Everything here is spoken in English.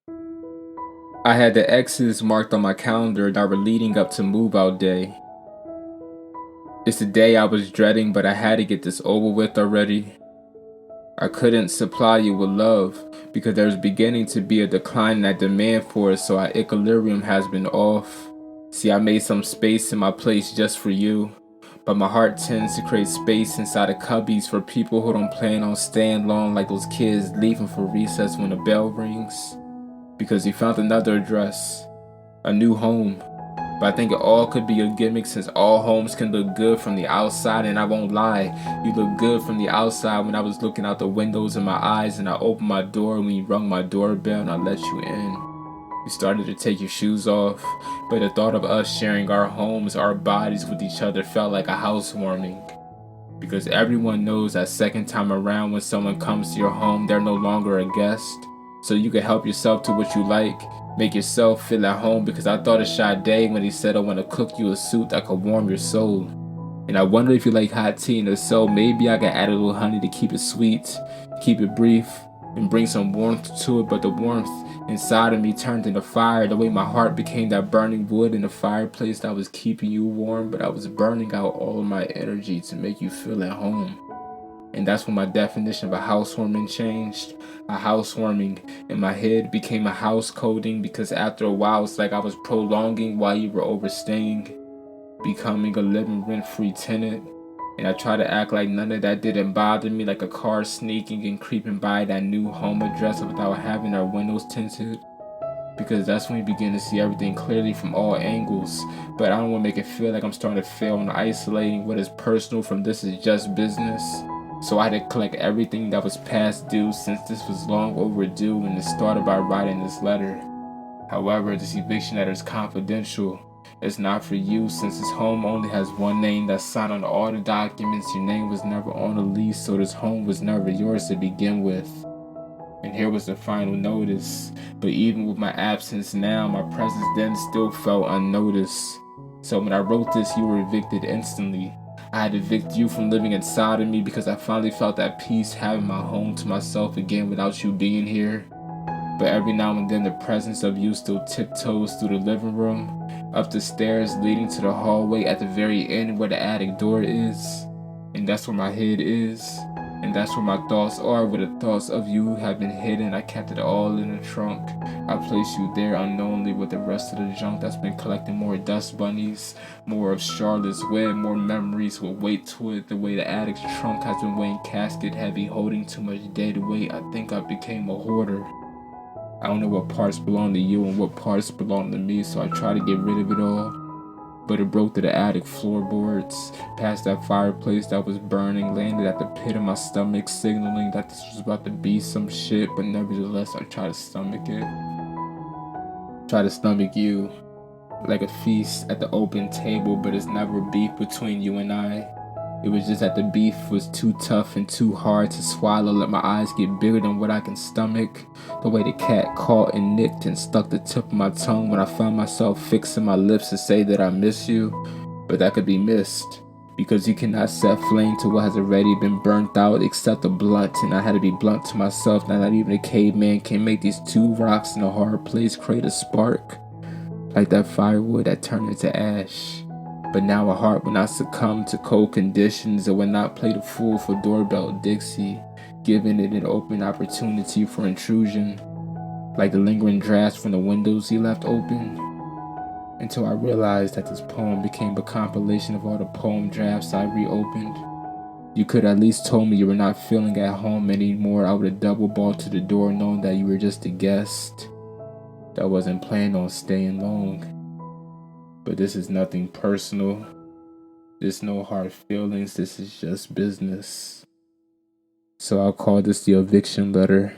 I had the X's marked on my calendar that were leading up to move out day. It's the day I was dreading, but I had to get this over with already. I couldn't supply you with love because there's beginning to be a decline in that demand for it, so our equilibrium has been off. See, I made some space in my place just for you, but my heart tends to create space inside of cubbies for people who don't plan on staying long, like those kids leaving for recess when the bell rings. Because you found another address, a new home. But I think it all could be a gimmick since all homes can look good from the outside, and I won't lie, you look good from the outside when I was looking out the windows in my eyes and I opened my door when you rung my doorbell and I let you in. You started to take your shoes off, but the thought of us sharing our homes, our bodies with each other felt like a housewarming. Because everyone knows that second time around when someone comes to your home, they're no longer a guest. So you can help yourself to what you like, make yourself feel at home, because I thought of Sade when he said I want to cook you a soup that could warm your soul. And I wonder if you like hot tea, and if so, maybe I can add a little honey to keep it sweet, keep it brief, and bring some warmth to it. But the warmth inside of me turned into fire, the way my heart became that burning wood in the fireplace that was keeping you warm, but I was burning out all of my energy to make you feel at home. And that's when my definition of a housewarming changed. A housewarming in my head became a house coding, because after a while it's like I was prolonging while you were overstaying, becoming a living rent-free tenant. And I try to act like none of that didn't bother me, like a car sneaking and creeping by that new home address without having our windows tinted. Because that's when we begin to see everything clearly from all angles. But I don't want to make it feel like I'm starting to fail in isolating what is personal from this is just business. So I had to collect everything that was past due, since this was long overdue, and it started by writing this letter. However, this eviction letter is confidential. It's not for you, since this home only has one name that's signed on all the documents. Your name was never on the lease, so this home was never yours to begin with. And here was the final notice. But even with my absence now, my presence then still felt unnoticed. So when I wrote this, you were evicted instantly. I had to evict you from living inside of me, because I finally felt at peace having my home to myself again without you being here. But every now and then the presence of you still tiptoes through the living room, up the stairs leading to the hallway at the very end where the attic door is. And that's where my head is. And that's where my thoughts are, where the thoughts of you have been hidden. I kept it all in the trunk. I placed you there unknowingly with the rest of the junk that's been collecting more dust bunnies, more of Charlotte's Web, more memories with weight to it. The way the attic's trunk has been weighing casket heavy, holding too much dead weight. I think I became a hoarder. I don't know what parts belong to you and what parts belong to me, so I try to get rid of it all. But it broke through the attic floorboards, past that fireplace that was burning, landed at the pit of my stomach, signaling that this was about to be some shit, but nevertheless I try to stomach it. Try to stomach you, like a feast at the open table, but it's never beef between you and I. It was just that the beef was too tough and too hard to swallow. Let my eyes get bigger than what I can stomach. The way the cat caught and nicked and stuck the tip of my tongue when I found myself fixing my lips to say that I miss you. But that could be missed, because you cannot set flame to what has already been burnt out except a blunt. And I had to be blunt to myself. Now not even a caveman can make these two rocks in a hard place create a spark, like that firewood that turned into ash. But now a heart will not succumb to cold conditions. It will not play the fool for doorbell Dixie, giving it an open opportunity for intrusion, like the lingering drafts from the windows he left open. Until I realized that this poem became a compilation of all the poem drafts I reopened. You could at least told me you were not feeling at home anymore. I would have double balled to the door knowing that you were just a guest that wasn't planning on staying long. But this is nothing personal. There's no hard feelings. This is just business. So I'll call this the eviction letter.